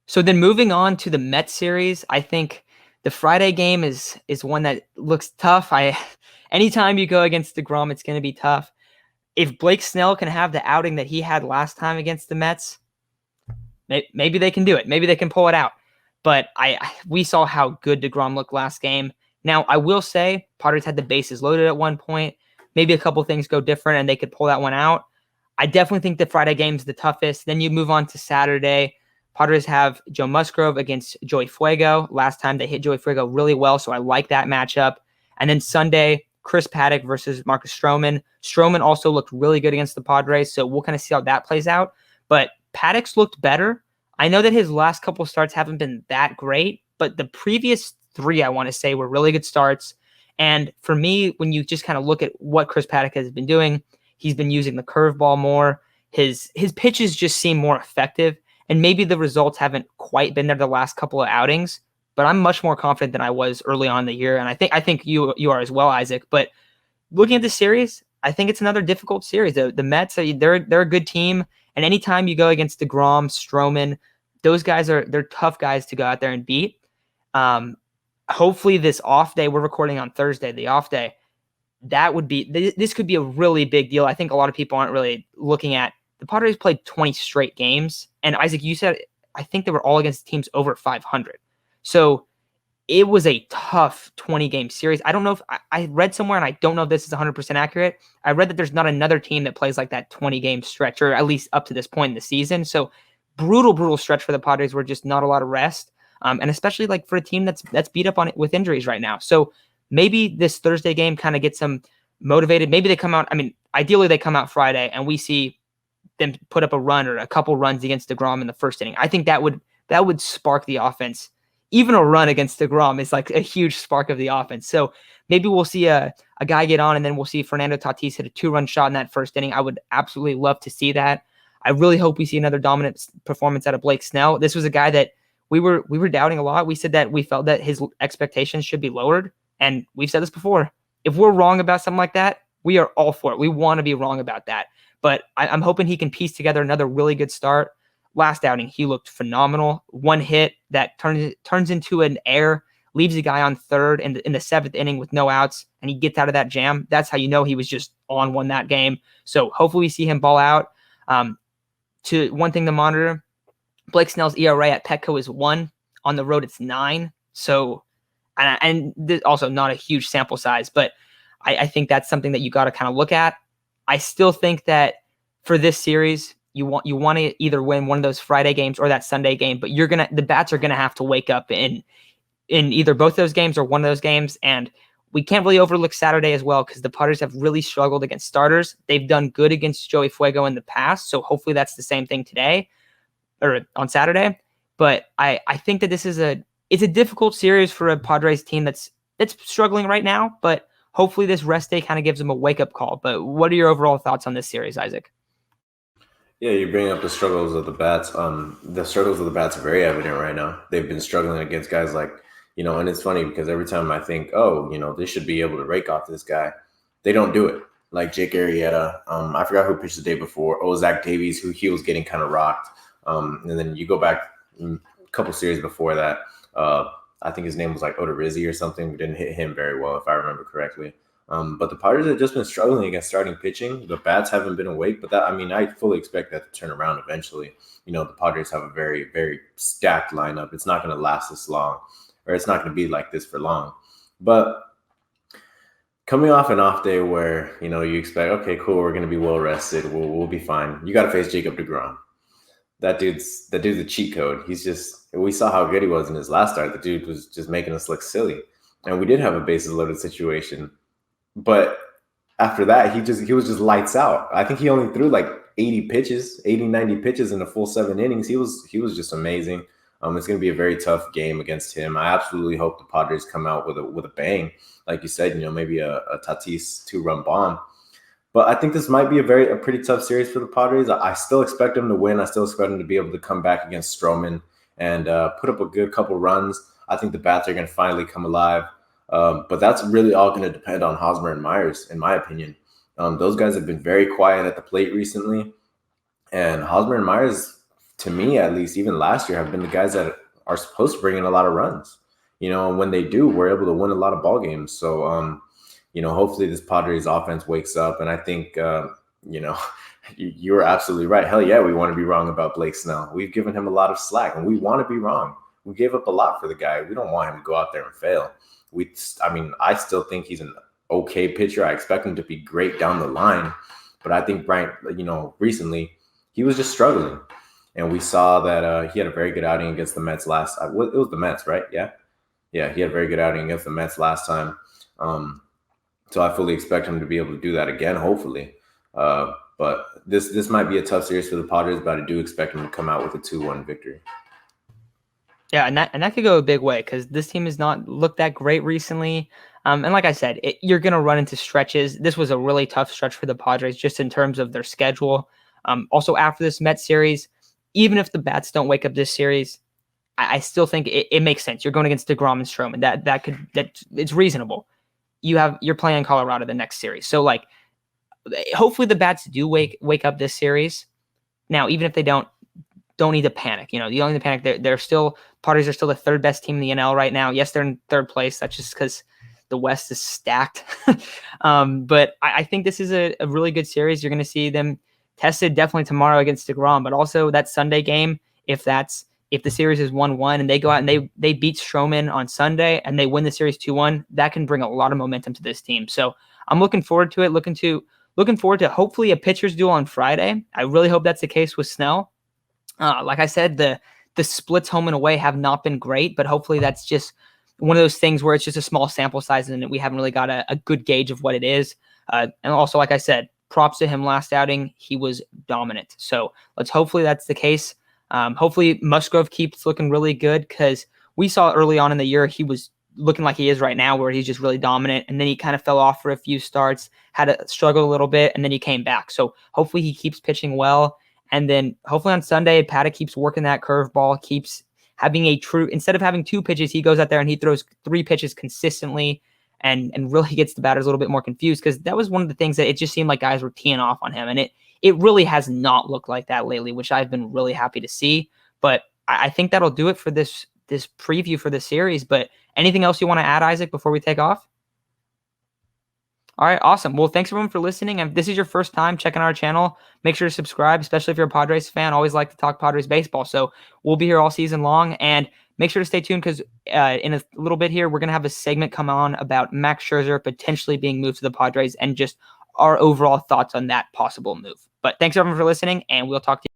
So then moving on to the Mets series, I think the Friday game is one that looks tough. Anytime you go against deGrom, it's going to be tough. If Blake Snell can have the outing that he had last time against the Mets, maybe they can do it. Maybe they can pull it out. But we saw how good deGrom looked last game. Now, I will say Padres had the bases loaded at one point. Maybe a couple things go different and they could pull that one out. I definitely think the Friday game is the toughest. Then you move on to Saturday. Padres have Joe Musgrove against Joey Fuego. Last time they hit Joey Fuego really well, so I like that matchup. And then Sunday, Chris Paddock versus Marcus Stroman. Stroman also looked really good against the Padres, so we'll kind of see how that plays out. But Paddock's looked better. I know that his last couple of starts haven't been that great, but the previous three, I want to say, were really good starts. And for me, when you just kind of look at what Chris Paddock has been doing, he's been using the curveball more. His pitches just seem more effective. And maybe the results haven't quite been there the last couple of outings, but I'm much more confident than I was early on in the year. And I think you are as well, Isaac. But looking at this series, I think it's another difficult series. The Mets, they're a good team. And anytime you go against deGrom, Stroman, those guys they're tough guys to go out there and beat. Hopefully this off day, we're recording on Thursday, the off day, this could be a really big deal. I think a lot of people aren't really looking at the Padres played 20 straight games. And Isaac, you said, I think they were all against teams over 500. So it was a tough 20-game series. I don't know if I read somewhere, and I don't know if this is 100% accurate. I read that there's not another team that plays like that 20-game stretch, or at least up to this point in the season. So brutal stretch for the Padres where just not a lot of rest. And especially like for a team that's beat up on it with injuries right now. So maybe this Thursday game kind of gets them motivated. Maybe they come out. I mean, ideally they come out Friday and we see them put up a run or a couple runs against deGrom in the first inning. I think that would spark the offense. Even a run against deGrom is like a huge spark of the offense. So maybe we'll see a guy get on, and then we'll see Fernando Tatis hit a 2-run shot in that first inning. I would absolutely love to see that. I really hope we see another dominant performance out of Blake Snell. This was a guy that we were doubting a lot. We said that we felt that his expectations should be lowered, and we've said this before. If we're wrong about something like that, we are all for it. We want to be wrong about that. But I'm hoping he can piece together another really good start. Last outing, he looked phenomenal. One hit that turns into an error, leaves a guy on third in the seventh inning with no outs, and he gets out of that jam. That's how you know he was just on one that game. So hopefully we see him ball out. To one thing to monitor, Blake Snell's ERA at Petco is 1. On the road, it's 9. So, and also not a huge sample size, but I think that's something that you got to kind of look at. I still think that for this series, you want to either win one of those Friday games or that Sunday game, but the bats are gonna have to wake up in either both those games or one of those games. And we can't really overlook Saturday as well, because the Padres have really struggled against starters. They've done good against Joey Fuego in the past, so hopefully that's the same thing today or on Saturday. But I think that it's a difficult series for a Padres team that's struggling right now, but hopefully this rest day kind of gives them a wake-up call. But what are your overall thoughts on this series, Isaac? Yeah, you bring up the struggles of the bats. The struggles of the bats are very evident right now. They've been struggling against guys like, and it's funny because every time I think, they should be able to rake off this guy, they don't do it. Like Jake Arrieta, I forgot who pitched the day before. Zach Davies, who he was getting kind of rocked. And then you go back a couple series before that. I think his name was like Odorizzi or something. We didn't hit him very well, if I remember correctly. But the Padres have just been struggling against starting pitching. The bats haven't been awake, but I fully expect that to turn around eventually. The Padres have a very, very stacked lineup. It's not going to last this long, or it's not going to be like this for long. But coming off an off day where, you expect, okay, cool, we're going to be well rested. We'll be fine. You got to face Jacob deGrom. That dude's a cheat code. We saw how good he was in his last start. The dude was just making us look silly. And we did have a bases loaded situation. But after that, he was just lights out. I think he only threw like 90 pitches in the full 7 innings. He was just amazing. It's going to be a very tough game against him. I absolutely hope the Padres come out with a bang. Like you said, maybe a Tatis 2-run bomb. But I think this might be a pretty tough series for the Padres. I still expect them to win. I still expect them to be able to come back against Stroman and put up a good couple runs. I think the bats are going to finally come alive. But that's really all going to depend on Hosmer and Myers, in my opinion. Those guys have been very quiet at the plate recently. And Hosmer and Myers, to me at least, even last year, have been the guys that are supposed to bring in a lot of runs. And when they do, we're able to win a lot of ball games. So, hopefully this Padres offense wakes up. And I think, you're absolutely right. Hell yeah, we want to be wrong about Blake Snell. We've given him a lot of slack, and we want to be wrong. We gave up a lot for the guy. We don't want him to go out there and fail. I still think he's an okay pitcher. I expect him to be great down the line. But I think recently he was just struggling. And we saw that he had a very good outing against the Mets last. It was the Mets, right? Yeah. He had a very good outing against the Mets last time. So I fully expect him to be able to do that again, hopefully. But this might be a tough series for the Padres, but I do expect him to come out with a 2-1 victory. Yeah, and that could go a big way because this team has not looked that great recently. And like I said, you're going to run into stretches. This was a really tough stretch for the Padres just in terms of their schedule. Also, after this Mets series, even if the bats don't wake up this series, I still think it makes sense. You're going against deGrom and Stroman. It's reasonable. You're playing in Colorado the next series, so like hopefully the bats do wake up this series. Now, even if they don't need to panic. You don't need to panic. Padres are still the third best team in the NL right now. Yes, they're in third place. That's just because the West is stacked. But I think this is a really good series. You're going to see them tested definitely tomorrow against deGrom, but also that Sunday game, if the series is 1-1 and they go out and they beat Stroman on Sunday and they win the series 2-1, that can bring a lot of momentum to this team. So I'm looking forward to it. Looking forward to hopefully a pitcher's duel on Friday. I really hope that's the case with Snell. Like I said, the splits home and away have not been great, but hopefully that's just one of those things where it's just a small sample size and we haven't really got a good gauge of what it is. And also, like I said, props to him last outing. He was dominant. So hopefully that's the case. Hopefully Musgrove keeps looking really good because we saw early on in the year he was looking like he is right now where he's just really dominant. And then he kind of fell off for a few starts, had to struggle a little bit, and then he came back. So hopefully he keeps pitching well. And then hopefully on Sunday, Paddock keeps working that curveball, keeps having instead of having 2 pitches, he goes out there and he throws 3 pitches consistently and really gets the batters a little bit more confused because that was one of the things that it just seemed like guys were teeing off on him. And it really has not looked like that lately, which I've been really happy to see. But I think that'll do it for this preview for the series. But anything else you want to add, Isaac, before we take off? All right, awesome. Well, thanks everyone for listening. And if this is your first time checking our channel, make sure to subscribe, especially if you're a Padres fan. Always like to talk Padres baseball. So we'll be here all season long. And make sure to stay tuned because in a little bit here, we're going to have a segment come on about Max Scherzer potentially being moved to the Padres and just our overall thoughts on that possible move. But thanks everyone for listening, and we'll talk to you.